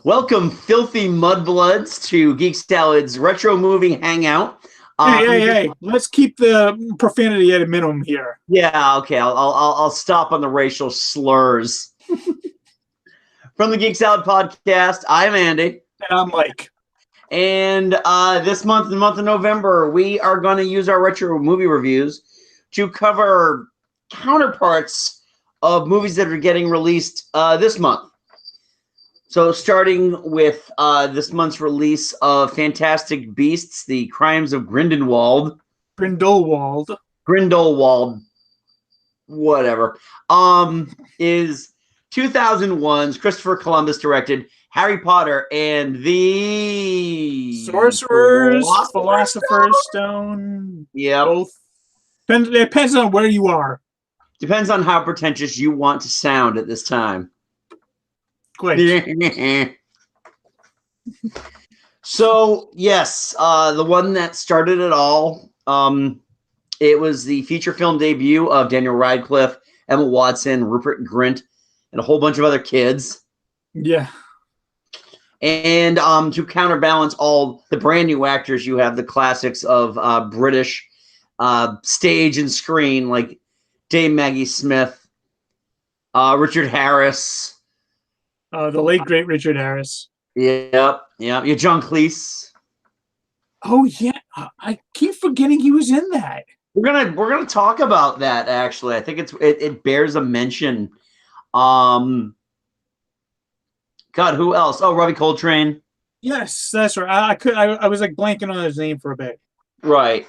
Welcome, filthy mudbloods, to Geek Salad's retro movie hangout. Hey! Let's keep the profanity at a minimum here. Yeah, okay. I'll stop on the racial slurs. From the Geek Salad podcast, I'm Andy, And I'm Mike. and this month, the month of November, we are going to use our retro movie reviews to cover counterparts of movies that are getting released this month. So starting with this month's release of Fantastic Beasts, The Crimes of Grindlewald, whatever, is 2001's Christopher Columbus directed Harry Potter and the Sorcerer's Philosopher's Stone. Yep. Both. It depends on where you are. Depends on how pretentious you want to sound at this time. Great. So, yes, the one that started it all, it was the feature film debut of Daniel Radcliffe, Emma Watson, Rupert Grint, and a whole bunch of other kids. Yeah. And to counterbalance all the brand new actors, you have the classics of British stage and screen, like Dame Maggie Smith, Richard Harris. The late, great Richard Harris. Yep. Yeah, John Cleese. Oh, yeah. I keep forgetting he was in that. We're gonna talk about that, actually. I think it bears a mention. God, who else? Oh, Robbie Coltrane. Yes, that's right. I was like blanking on his name for a bit. Right.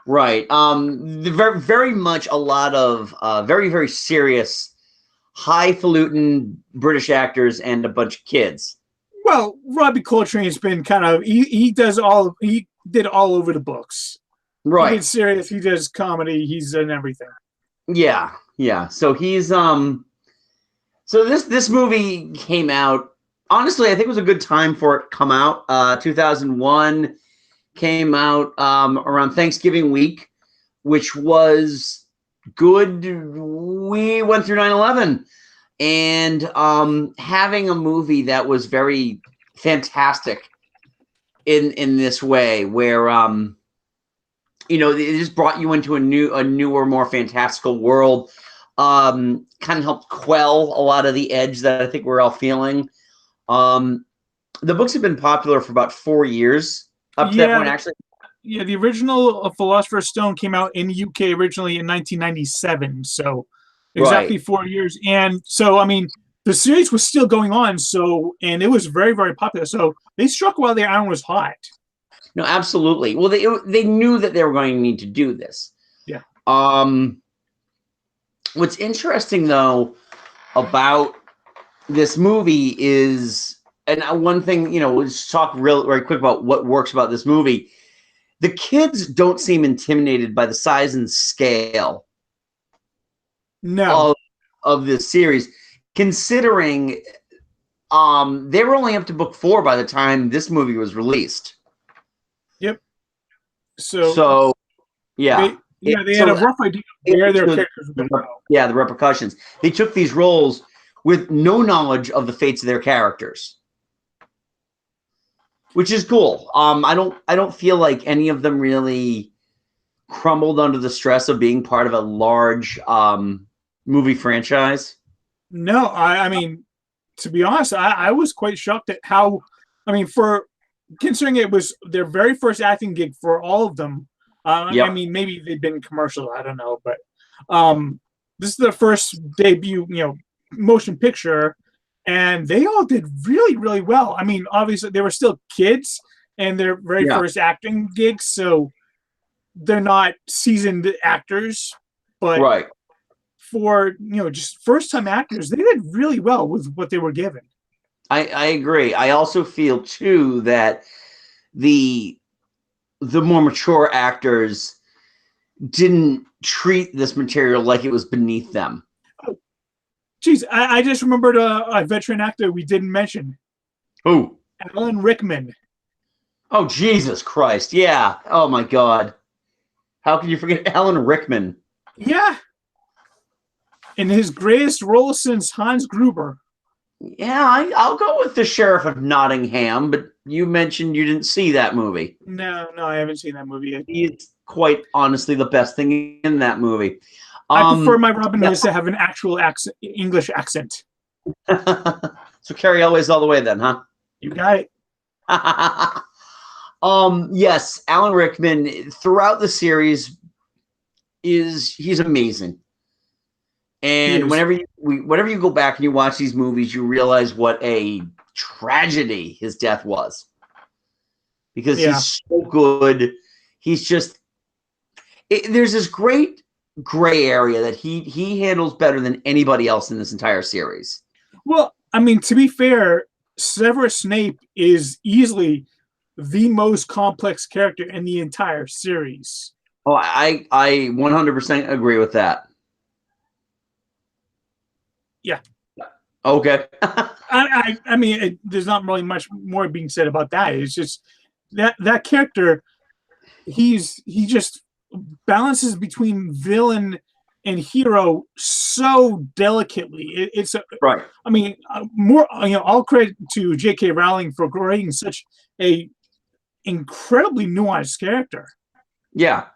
Very, very much a lot of very, very serious, highfalutin British actors and a bunch of kids. Well, Robbie Coltrane's been kind of he did all over the books. Right. He's serious. He does comedy. He's in everything. Yeah. So he's So this movie came out. Honestly, I think it was a good time for it to come out. 2001 came out around Thanksgiving week, which was good. We went through 9/11, and having a movie that was very fantastic in this way, where it just brought you into a newer, more fantastical world. Kind of helped quell a lot of the edge that I think we're all feeling. The books have been popular for about 4 years up to that point, actually. Yeah, the original Philosopher's Stone came out in the UK originally in 1997, so exactly 4 years. And so, I mean, the series was still going on, and it was very, very popular. So they struck while the iron was hot. No, absolutely. Well, they knew that they were going to need to do this. Yeah. What's interesting, though, about this movie is, and one thing, let's talk very quick about what works about this movie. The kids don't seem intimidated by the size and scale of this series, considering they were only up to book 4 by the time this movie was released. Yep. So yeah. They had a rough idea of where their characters were going to go. Yeah, the repercussions. They took these roles with no knowledge of the fates of their characters, which is cool. I don't feel like any of them really crumbled under the stress of being part of a large movie franchise. No, I mean, to be honest, I was quite shocked at how, for considering it was their very first acting gig for all of them. I mean, maybe they've been commercial, I don't know, but this is their first debut, motion picture, and they all did really, really well. I mean, obviously they were still kids and their very first acting gigs, so they're not seasoned actors, but for just first time actors, they did really well with what they were given. I agree. I also feel too that the more mature actors didn't treat this material like it was beneath them. Geez, I just remembered a veteran actor we didn't mention. Who? Alan Rickman. Oh, Jesus Christ. Yeah. Oh, my God. How can you forget Alan Rickman? Yeah. In his greatest role since Hans Gruber. Yeah, I'll go with the Sheriff of Nottingham, but you mentioned you didn't see that movie. No, I haven't seen that movie yet. He's quite honestly the best thing in that movie. I prefer my Robin Hoods to have an actual English accent. So Carrie Elway's all the way then, huh? You got it. Yes, Alan Rickman throughout the series he's amazing. And whenever you go back and you watch these movies, you realize what a tragedy his death was. Because he's so good. He's just there's this great gray area that he handles better than anybody else in this entire series. Well, I mean, to be fair, Severus Snape is easily the most complex character in the entire series. Oh, I 100% agree with that. Yeah. Okay. I mean, there's not really much more being said about that. It's just that character, he just balances between villain and hero so delicately. It's right. I mean, all credit to J.K. Rowling for creating such a incredibly nuanced character. Yeah.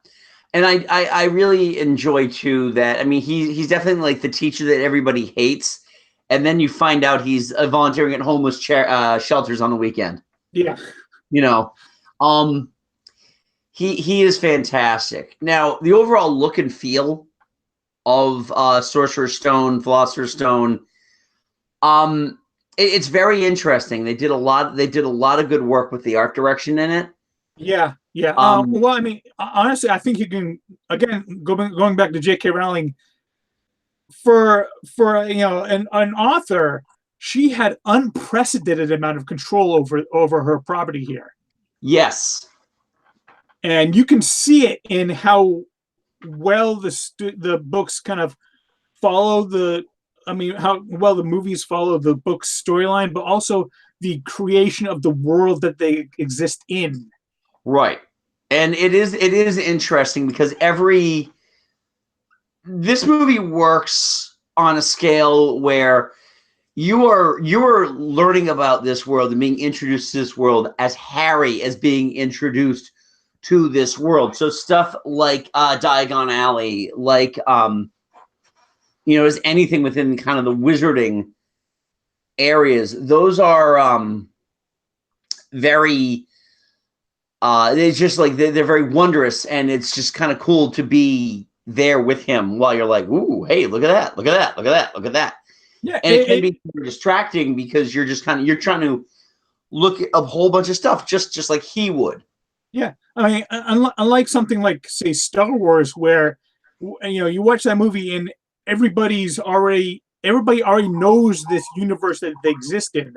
And I really enjoy too that, I mean, he's definitely like the teacher that everybody hates, and then you find out he's volunteering at homeless shelters on the weekend. Yeah, you know, he is fantastic. Now, the overall look and feel of Sorcerer's Stone, Philosopher's Stone, it's very interesting. They did a lot of good work with the art direction in it. Yeah. Well, I mean, honestly, I think you can again going back to J.K. Rowling for an author. She had unprecedented amount of control over her property here. Yes, and you can see it in how well the books kind of follow how well the movies follow the book's storyline, but also the creation of the world that they exist in. Right. And it is interesting because this movie works on a scale where you are learning about this world and being introduced to this world as Harry as being introduced to this world. So stuff like Diagon Alley, like is anything within kind of the wizarding areas. Those are very it's just like they're very wondrous, and it's just kind of cool to be there with him while you're like, ooh, hey, look at that, look at that, look at that, look at that. Yeah, and it can be distracting because you're just you're trying to look at a whole bunch of stuff just like he would. Yeah, I mean, unlike something like, say, Star Wars, where you watch that movie and everybody already knows this universe that they exist in.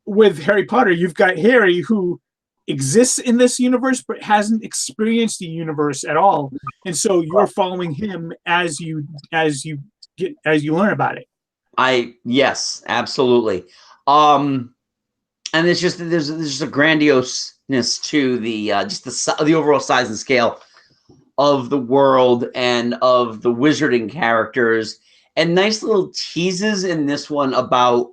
With Harry Potter, you've got Harry who exists in this universe but hasn't experienced the universe at all, and so you're following him as you learn about it. Yes, absolutely. And it's just there's just a grandioseness to the just the overall size and scale of the world and of the wizarding characters, and nice little teases in this one about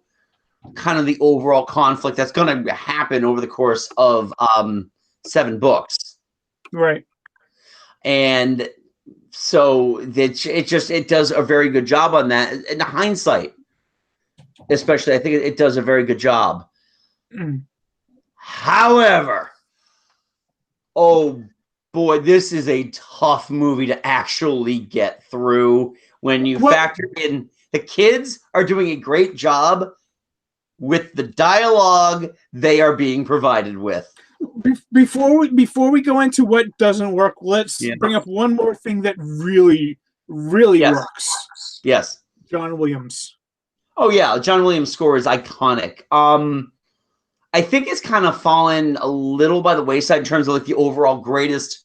kind of the overall conflict that's going to happen over the course of 7 books. Right. And so it does a very good job on that. In hindsight, especially, I think it does a very good job. However, oh boy, this is a tough movie to actually get through when you factor in the kids are doing a great job with the dialogue they are being provided with. Before we go into what doesn't work, let's bring up one more thing that really works. Yes. John Williams. Oh yeah, John Williams' score is iconic. I think it's kind of fallen a little by the wayside in terms of like the overall greatest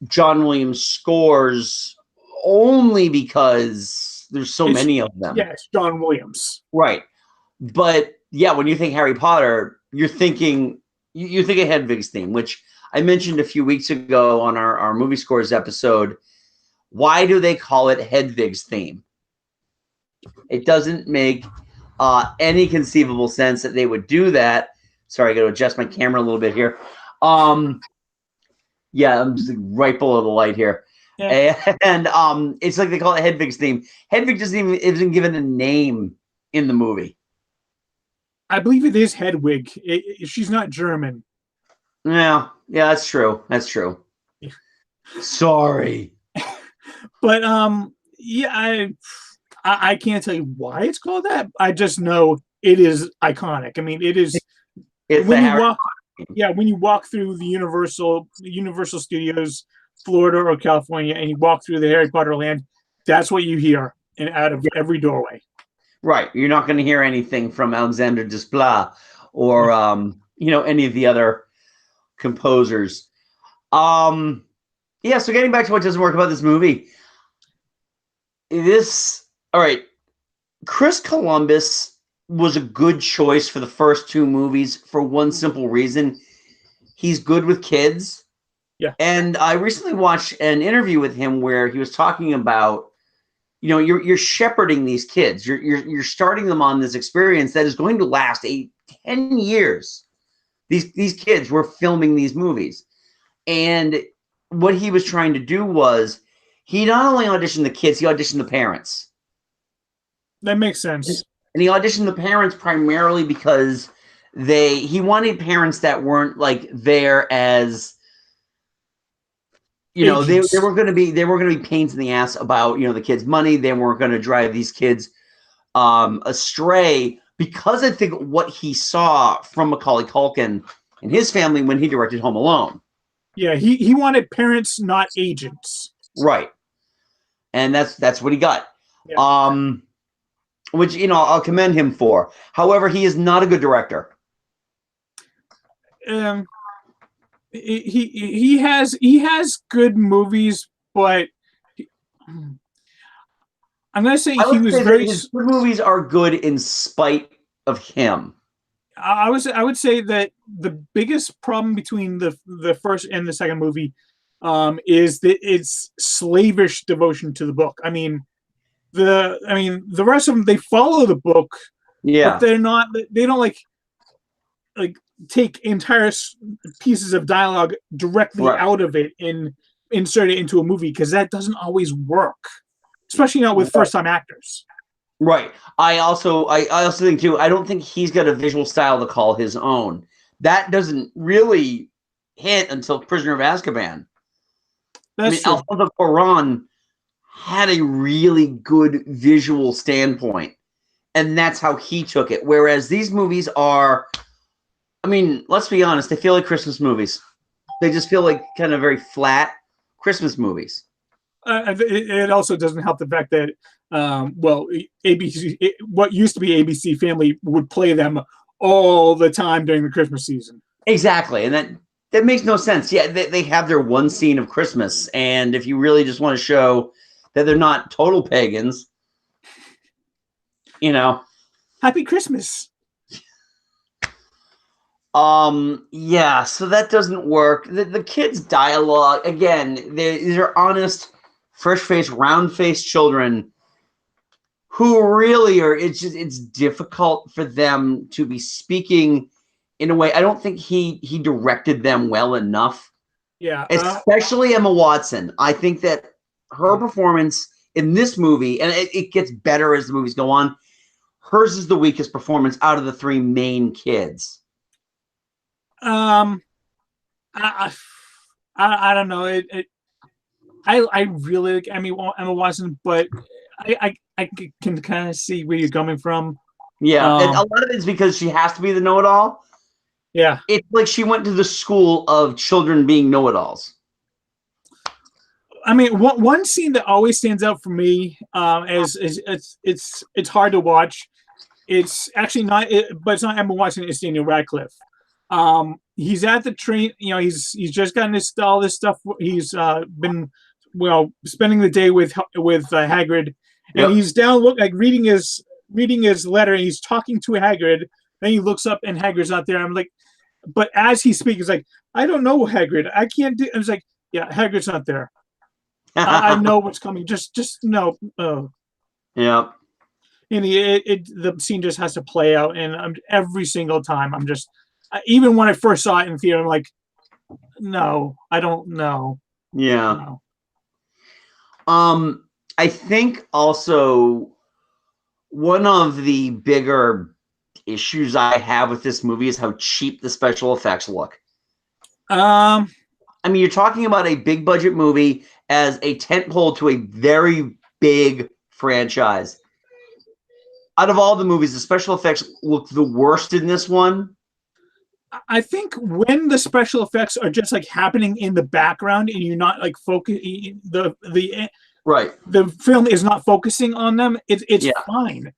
John Williams scores, only because there's so many of them. Yeah, it's John Williams. Right. But yeah, when you think Harry Potter, you're thinking you think of Hedwig's theme, which I mentioned a few weeks ago on our movie scores episode. Why do they call it Hedwig's theme? It doesn't make any conceivable sense that they would do that. Sorry, I got to adjust my camera a little bit here. Yeah, I'm just right below the light here. Yeah. And it's like they call it Hedwig's theme. Hedwig isn't given a name in the movie. I believe it is Hedwig. She's not German. Yeah, that's true. That's true. Yeah. Sorry. But yeah, I can't tell you why it's called that. I just know it is iconic. I mean, it is. It's when you walk. Yeah, when you walk through the Universal Studios, Florida or California, and you walk through the Harry Potter land, that's what you hear out of every doorway. Right. You're not going to hear anything from Alexander Desplat or any of the other composers. Yeah, so getting back to what doesn't work about this movie. All right. Chris Columbus was a good choice for the first two movies for one simple reason. He's good with kids. Yeah. And I recently watched an interview with him where he was talking about, you're shepherding these kids. You're starting them on this experience that is going to last 10 years. These kids were filming these movies. And what he was trying to do was he not only auditioned the kids, he auditioned the parents. That makes sense. And he auditioned the parents primarily because he wanted parents that weren't like there as they were going to be pains in the ass about the kids' money. They weren't going to drive these kids astray, because I think what he saw from Macaulay Culkin and his family when he directed Home Alone. Yeah, he wanted parents, not agents. Right. And that's what he got. Yeah. Which I'll commend him for. However, he is not a good director. He has good movies, but I'm gonna say he was very. His movies are good in spite of him. I would say that the biggest problem between the first and the second movie is that it's slavish devotion to the book. I mean, the rest of them, they follow the book, but they don't like take entire pieces of dialogue directly out of it and insert it into a movie, because that doesn't always work, especially not with first-time actors. Right. I also think too, I don't think he's got a visual style to call his own. That doesn't really hit until Prisoner of Azkaban. That's true. Alfonso Cuarón had a really good visual standpoint, and that's how he took it. Whereas these movies are, let's be honest, they feel like Christmas movies. They just feel like kind of very flat Christmas movies. It also doesn't help the fact that, ABC, what used to be ABC Family, would play them all the time during the Christmas season. Exactly, and that makes no sense. Yeah, they have their one scene of Christmas, and if you really just want to show that they're not total pagans, Happy Christmas. Yeah, so that doesn't work. The kids' dialogue, again, these are honest, fresh-faced, round-faced children who really are, it's difficult for them to be speaking in a way. I don't think he directed them well enough. Yeah. Especially Emma Watson. I think that her performance in this movie, and it gets better as the movies go on, hers is the weakest performance out of the three main kids. I don't know. I really like Emma Watson, but I can kind of see where you're coming from. Yeah, and a lot of it's because she has to be the know-it-all. Yeah, it's like she went to the school of children being know-it-alls. One scene that always stands out for me, is it's hard to watch. It's actually not, but it's not Emma Watson. It's Daniel Radcliffe. He's at the train. He's just gotten all this stuff. He's been spending the day with Hagrid, and he's down reading his letter, and he's talking to Hagrid. Then he looks up, and Hagrid's not there. I'm like, but as he speaks, he's like, I don't know, Hagrid. I can't do. I was like, yeah, Hagrid's not there. I know what's coming. Just no. Yeah. and the scene just has to play out, and every single time I'm just, even when I first saw it in theater, I'm like, no, I don't know. Yeah. No. I think also one of the bigger issues I have with this movie is how cheap the special effects look. I mean, you're talking about a big budget movie as a tentpole to a very big franchise. Out of all the movies, the special effects look the worst in this one. I think when the special effects are just like happening in the background and you're not like focusing, the film is not focusing on them, it's fine.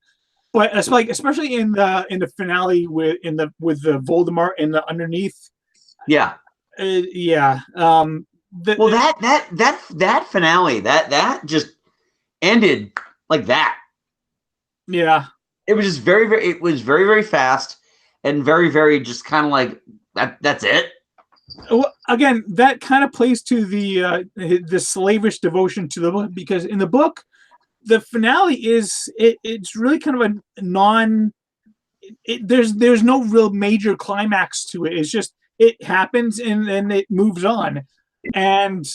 But especially in the finale with the Voldemort and the underneath. Yeah. Yeah. That finale that just ended like that. Yeah. It was just very fast and very just kind of like that's it. Well, again, that kind of plays to the slavish devotion to the book, because in the book, the finale it's really kind of a non. There's no real major climax to it. It's just it happens and then it moves on. And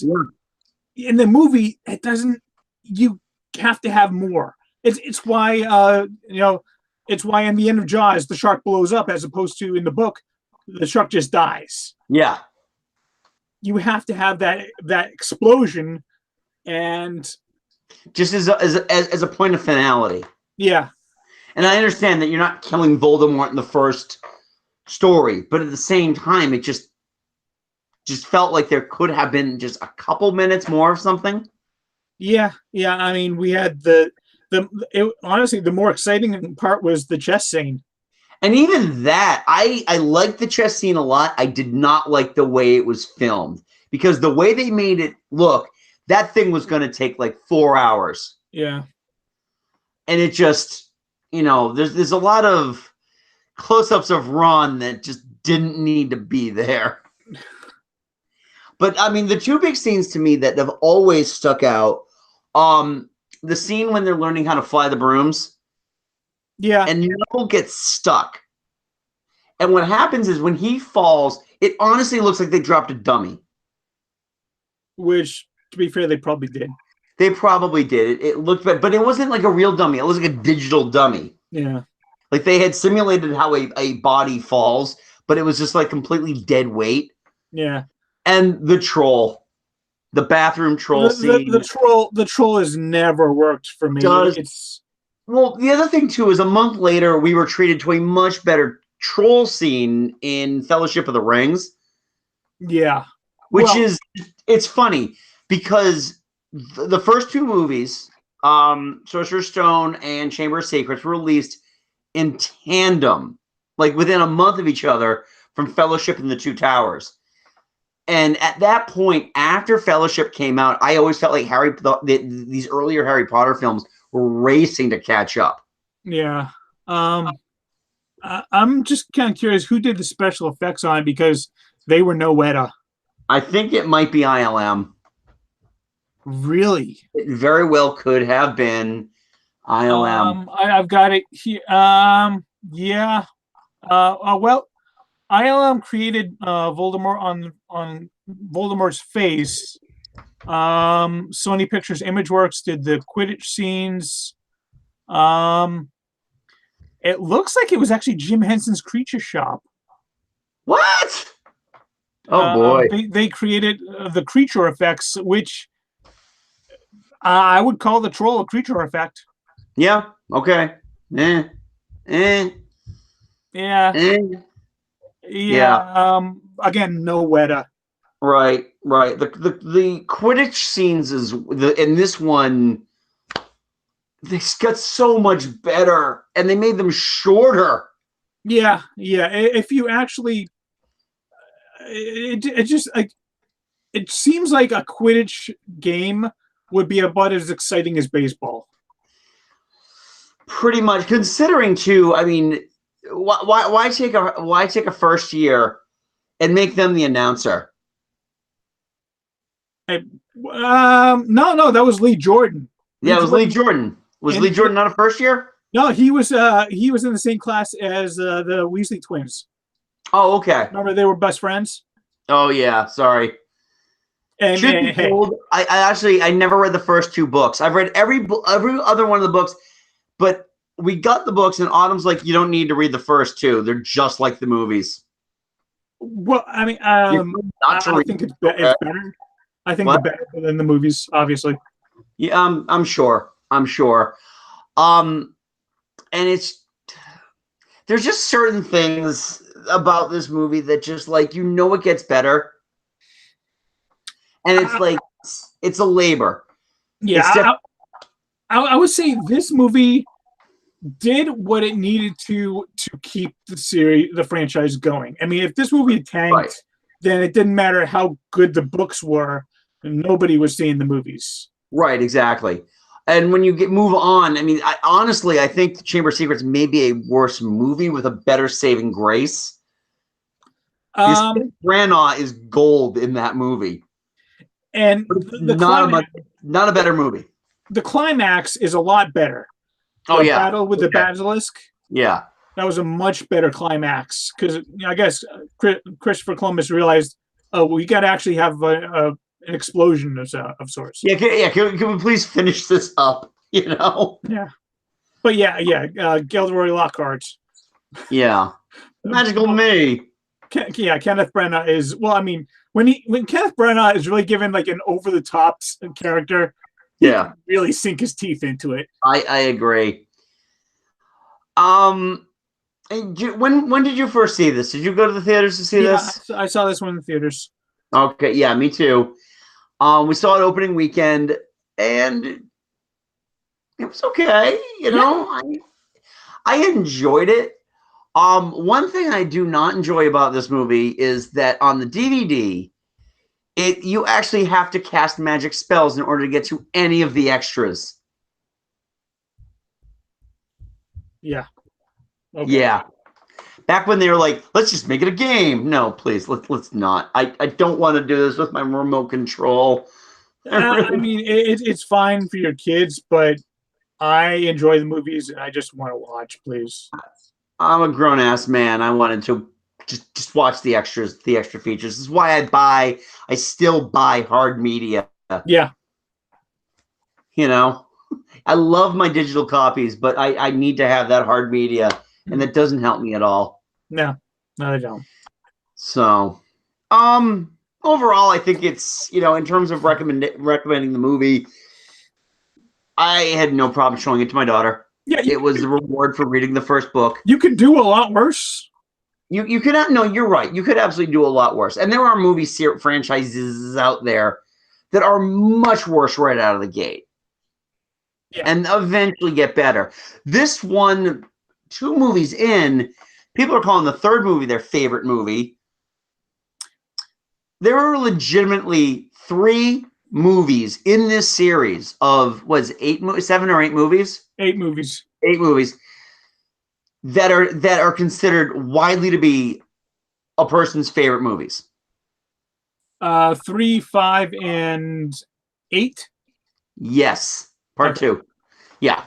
in the movie, it doesn't. You have to have more. It's why it's why in the end of Jaws the shark blows up, as opposed to in the book the shark just dies. Yeah. You have to have that explosion, and just as a point of finality. Yeah. And I understand that you're not killing Voldemort in the first story, but at the same time, it just felt like there could have been just a couple minutes more of something. Yeah. I mean, we had honestly, the more exciting part was the chess scene. And even that, I liked the chess scene a lot. I did not like the way it was filmed, because the way they made it look, that thing was going to take like 4 hours. Yeah. And it just, there's a lot of close-ups of Ron that just didn't need to be there. But I mean, the two big scenes to me that have always stuck out, the scene when they're learning how to fly the brooms. Yeah. And Noel gets stuck. And what happens is when he falls, it honestly looks like they dropped a dummy. Which, to be fair, they probably did. They probably did. It looked bad, but it wasn't like a real dummy. It was like a digital dummy. Yeah. Like they had simulated how a body falls, but it was just like completely dead weight. Yeah. And the troll. The bathroom troll scene. The troll has never worked for me. Well, the other thing too is a month later we were treated to a much better troll scene in Fellowship of the Rings. Yeah. It's funny because the first two movies, Sorcerer's Stone and Chamber of Secrets, were released in tandem, like within a month of each other, from Fellowship and the Two Towers. And at that point, after Fellowship came out, I always felt like these earlier Harry Potter films were racing to catch up. Yeah. I'm just kind of curious who did the special effects on it, because they were no Weta. I think it might be ILM. Really? It very well could have been ILM. I've got it here. Yeah. Well, ILM created Voldemort on Voldemort's face. Sony Pictures Imageworks did the Quidditch scenes. It looks like it was actually Jim Henson's Creature Shop. What? Oh boy! They created the creature effects, which I would call the troll a creature effect. Yeah. Okay. Yeah. Again, no Weta. Right. The Quidditch scenes in this one, they got so much better, and they made them shorter. Yeah. If you actually, it just like, it seems like a Quidditch game would be about as exciting as baseball. Pretty much, considering too. I mean, why take a first year and make them the announcer? No, that was Lee Jordan. Yeah, it was Lee Jordan. Was Lee Jordan not a first year? No, he was in the same class as the Weasley twins. Oh, okay. Remember they were best friends? Oh yeah, sorry. And Truth be hey, told, I actually I never read the first two books. I've read every other one of the books, but we got the books, and Autumn's like, you don't need to read the first two. They're just like the movies. well, I mean, Not to I read. think it's Okay. better. I think the What? better than the movies, obviously. Yeah, I'm sure. I'm sure. Um, and there's just certain things about this movie that just like it gets better, and it's like it's a labor. Yeah, It's definitely I would say this movie did what it needed to keep the franchise going. I mean, if this movie had tanked, right. then it didn't matter how good the books were. Nobody was seeing the movies. Right, exactly. And when you move on, I mean, honestly, I think The Chamber of Secrets may be a worse movie with a better saving grace. Branagh is gold in that movie, and not a better movie. The climax is a lot better. The battle with the basilisk. Yeah, that was a much better climax because I guess Christopher Columbus realized, oh, we got to actually have an explosion of sorts. Yeah, can we please finish this up? Yeah, but Gilderoy Lockhart. Yeah, magical me. Kenneth Branagh is when Kenneth Branagh is really given like an over the top character. He can really sink his teeth into it. I agree. When did you first see this? Did you go to the theaters to see this? I saw this one in the theaters. Okay, yeah, me too. We saw it opening weekend, and it was okay. I enjoyed it. One thing I do not enjoy about this movie is that on the DVD, you actually have to cast magic spells in order to get to any of the extras. Yeah. Okay. Yeah. Back when they were like, let's just make it a game. No, please, let's not. I don't want to do this with my remote control. I mean, it's fine for your kids, but I enjoy the movies and I just want to watch, please. I'm a grown-ass man. I wanted to just watch the extras, the extra features. This is why I still buy hard media. Yeah. I love my digital copies, but I need to have that hard media, and that doesn't help me at all. No, they don't. So, overall, I think it's, in terms of recommending the movie, I had no problem showing it to my daughter. Yeah, it was the reward for reading the first book. You could do a lot worse. You could not. No, you're right. You could absolutely do a lot worse. And there are movie franchises out there that are much worse right out of the gate. Yeah. And eventually get better. This one, 2 movies in, people are calling the third movie their favorite movie. There are legitimately 3 movies in this series of 7 or 8 movies? 8 movies. 8 movies that are considered widely to be a person's favorite movies. 3, 5, and 8. Yes. Part 2. Yeah.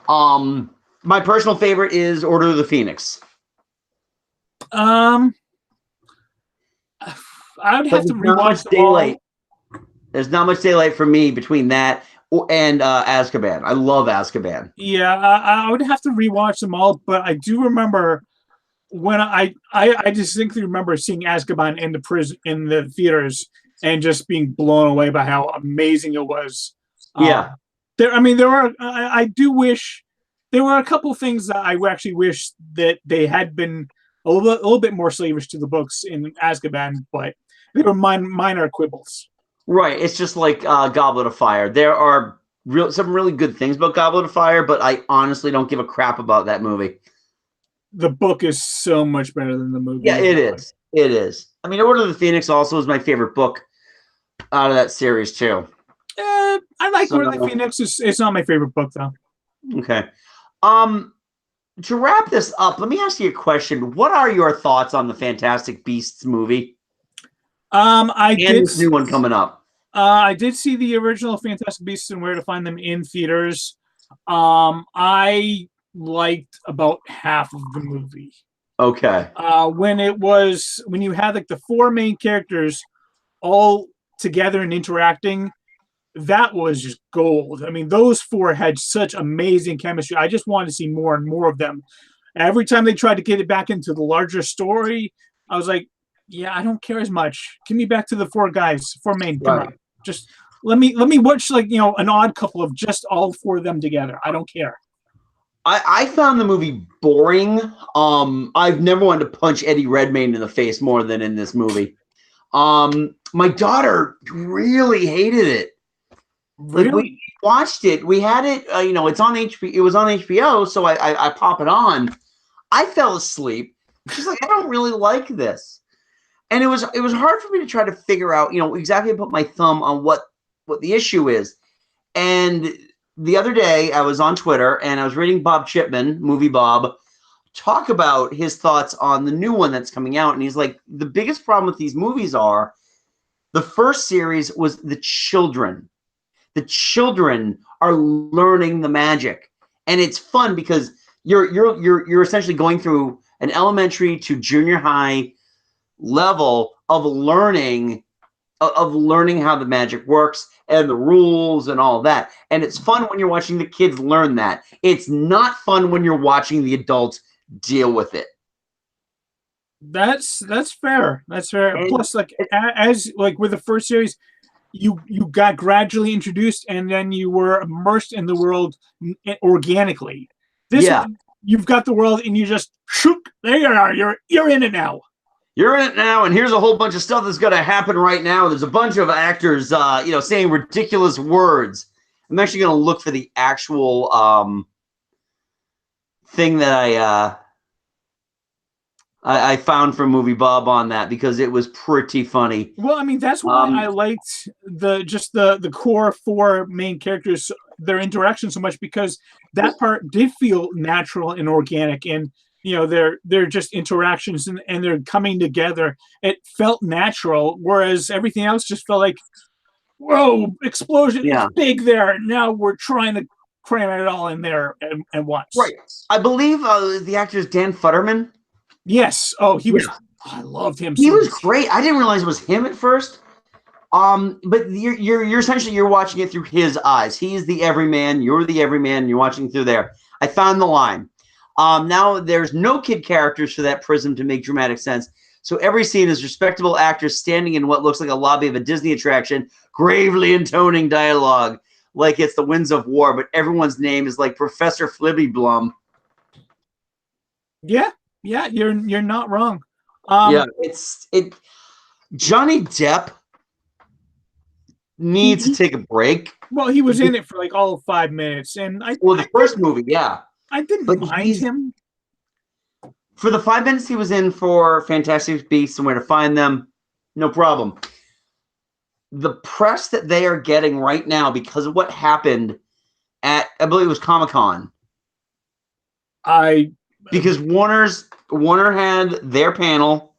My personal favorite is Order of the Phoenix. I would have to rewatch daylight. There's not much daylight for me between that and Azkaban. I love Azkaban. Yeah, I would have to rewatch them all, but I do remember when I distinctly remember seeing Azkaban in the theaters and just being blown away by how amazing it was. Yeah. I do wish there were a couple things that I actually wish that they had been a little bit more slavish to the books in Azkaban, but they were minor quibbles. Right. It's just like Goblet of Fire. There are some really good things about Goblet of Fire, but I honestly don't give a crap about that movie. The book is so much better than the movie. Yeah, it is. It is. I mean, Order of the Phoenix also is my favorite book out of that series, too. I like Order of the Phoenix. It's not my favorite book, though. Okay. To wrap this up, let me ask you a question. What are your thoughts on the Fantastic Beasts movie? This new one coming up. I did see the original Fantastic Beasts and Where to Find Them in theaters. I liked about half of the movie. Okay. When you had like the four main characters all together and interacting, that was just gold. I mean, those four had such amazing chemistry. I just wanted to see more and more of them. Every time they tried to get it back into the larger story, I was like, yeah, I don't care as much. Give me back to the four guys, four main. Come on. Just let me watch like, an odd couple of just all four of them together. I don't care. I found the movie boring. I've never wanted to punch Eddie Redmayne in the face more than in this movie. My daughter really hated it. Really? Like, we watched it. We had it. It's on HBO. It was on HBO, so I pop it on. I fell asleep. She's like, I don't really like this, and it was hard for me to try to figure out, exactly put my thumb on what the issue is. And the other day, I was on Twitter and I was reading Bob Chipman, Movie Bob, talk about his thoughts on the new one that's coming out, and he's like, the biggest problem with these movies are the first series was the children. The children are learning the magic, and it's fun because you're essentially going through an elementary to junior high level of learning how the magic works and the rules and all that. And it's fun when you're watching the kids learn that. It's not fun when you're watching the adults deal with it. That's fair. That's fair. And plus, like as like with the first series, you got gradually introduced and then you were immersed in the world organically. This one, you've got the world and you just shook. There you are. You're in it now. You're in it now, and here's a whole bunch of stuff that's going to happen right now. There's a bunch of actors, saying ridiculous words. I'm actually going to look for the actual thing that I found from Movie Bob on that, because it was pretty funny. Well, I mean, that's why I liked the core four main characters, their interaction so much, because that part did feel natural and organic, and they're just interactions and they're coming together. It felt natural, whereas everything else just felt like, whoa, explosion, it's big there. Now we're trying to cram it all in there and once. Right. I believe the actor is Dan Futterman. Yes. Oh, he was. I loved him. He was great. I didn't realize it was him at first. But you're essentially watching it through his eyes. He's the everyman. You're the everyman. You're watching through there. I found the line. Now there's no kid characters for that prism to make dramatic sense. So every scene is respectable actors standing in what looks like a lobby of a Disney attraction, gravely intoning dialogue like it's the Winds of War, but everyone's name is like Professor Flibby-Blum. Yeah, you're not wrong. Johnny Depp needs to take a break. Well, he was in it for like all of 5 minutes, and the first movie, yeah. I didn't mind him. For the 5 minutes he was in for Fantastic Beasts and Where to Find Them, no problem. The press that they are getting right now because of what happened at, I believe it was Comic-Con. Because Warner had their panel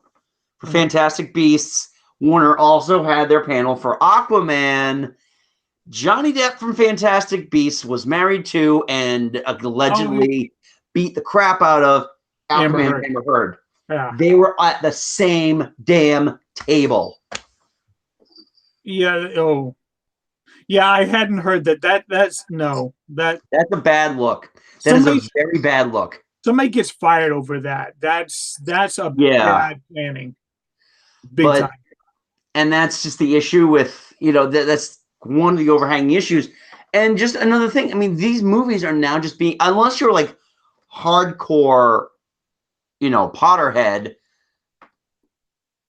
for Fantastic Beasts. Warner also had their panel for Aquaman. Johnny Depp from Fantastic Beasts was married to and allegedly beat the crap out of Amber Heard. Yeah. They were at the same damn table. Yeah. Oh, yeah. I hadn't heard that. That's a bad look. That is a very bad look. Somebody gets fired over that. That's a bad planning. Big time. And that's just the issue with, that's one of the overhanging issues. And just another thing, I mean, these movies are now just being, unless you're like hardcore, Potterhead,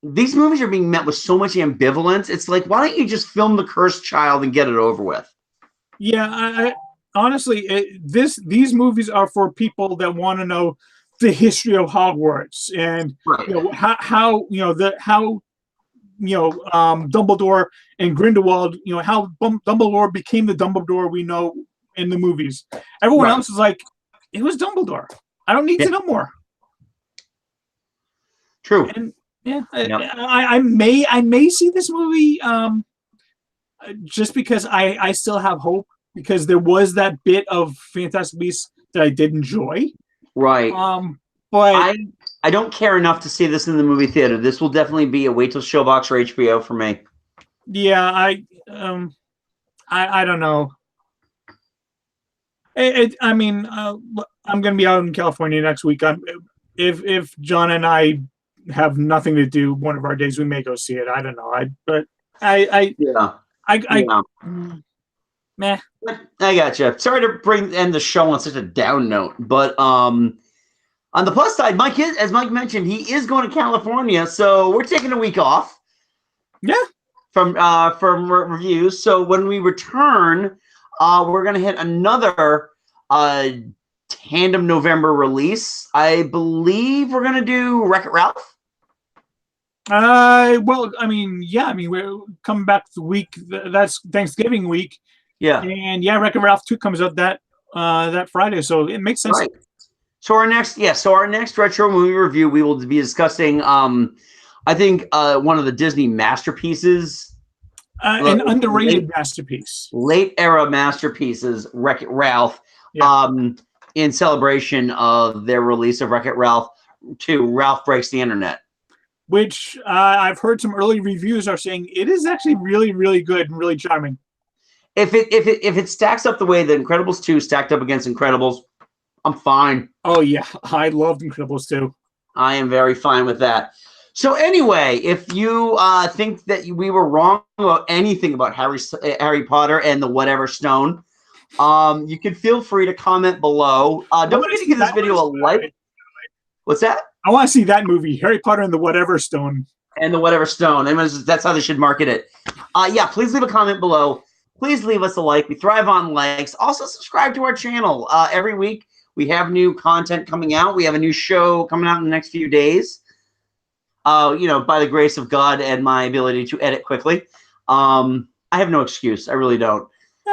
these movies are being met with so much ambivalence. It's like, why don't you just film The Cursed Child and get it over with? Yeah, I honestly, these movies are for people that want to know the history of Hogwarts and how Dumbledore and Grindelwald, how Dumbledore became the Dumbledore we know in the movies. Everyone else is like, it was Dumbledore. I don't need to know more. True. And I may see this movie just because I still have hope, because there was that bit of Fantastic Beasts that I did enjoy. Right. But I don't care enough to see this in the movie theater. This will definitely be a wait till Showbox or HBO for me. Yeah, I don't know. I mean, I'm going to be out in California next week. If John and I have nothing to do one of our days, we may go see it. I don't know. Meh. I gotcha. Sorry to end the show on such a down note, but on the plus side, Mike is, as Mike mentioned, he is going to California, so we're taking a week off. Yeah. From reviews. So when we return, we're gonna hit another tandem November release. I believe we're gonna do Wreck-It Ralph. Well, I mean, yeah, I mean, we're coming back the week that's Thanksgiving week. Yeah. And yeah, Wreck-It Ralph 2 comes out that Friday, so it makes sense. Right. So our next retro movie review, we will be discussing I think one of the Disney masterpieces. An underrated masterpiece. Late era masterpieces, Wreck-It Ralph, in celebration of their release of Wreck-It Ralph 2, Ralph Breaks the Internet. Which I've heard some early reviews are saying it is actually really, really good and really charming. If it stacks up the way that Incredibles 2 stacked up against Incredibles, I'm fine. Oh yeah, I loved Incredibles 2. I am very fine with that. So anyway, if you think that we were wrong about anything about Harry Potter and the Whatever Stone, you can feel free to comment below. Don't forget to give this video a like. What's that? I want to see that movie, Harry Potter and the Whatever Stone. And the Whatever Stone. That's how they should market it. Yeah, please leave a comment below. Please leave us a like. We thrive on likes. Also, subscribe to our channel. Every week, we have new content coming out. We have a new show coming out in the next few days. By the grace of God and my ability to edit quickly. I have no excuse. I really don't.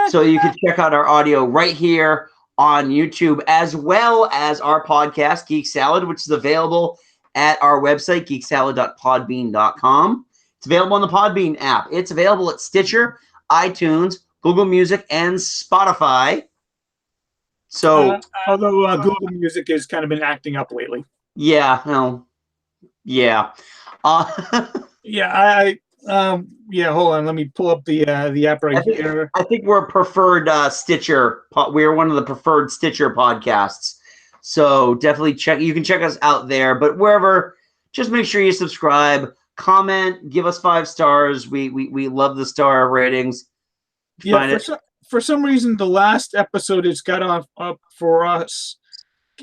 So you can check out our audio right here on YouTube, as well as our podcast, Geek Salad, which is available at our website, geeksalad.podbean.com. It's available on the Podbean app. It's available at Stitcher, iTunes, Google Music, and Spotify. So, although Google Music has kind of been acting up lately. Yeah, well, yeah. Hold on. Let me pull up the app right here. I think we're a preferred Stitcher. We're one of the preferred Stitcher podcasts. So definitely you can check us out there. But wherever, just make sure you subscribe, comment, give us 5 stars. We love the star ratings. For some reason, the last episode it's got up for us.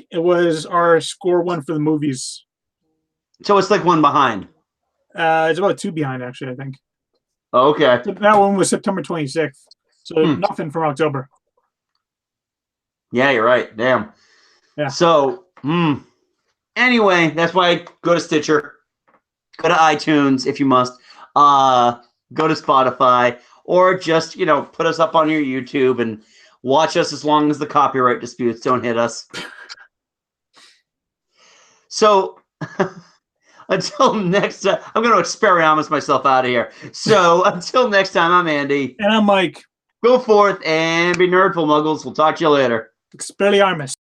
It was our score 1 for the movies. So it's like 1 behind. It's about 2 behind, actually, I think. Okay. So that one was September 26th. So nothing from October. Yeah, you're right. Damn. Yeah. So, anyway, that's why go to Stitcher. Go to iTunes if you must. Go to Spotify. Or just, put us up on your YouTube and watch us as long as the copyright disputes don't hit us. So... Until next time, I'm going to experiment myself out of here. So until next time, I'm Andy. And I'm Mike. Go forth and be nerdful, muggles. We'll talk to you later. Expelliarmus.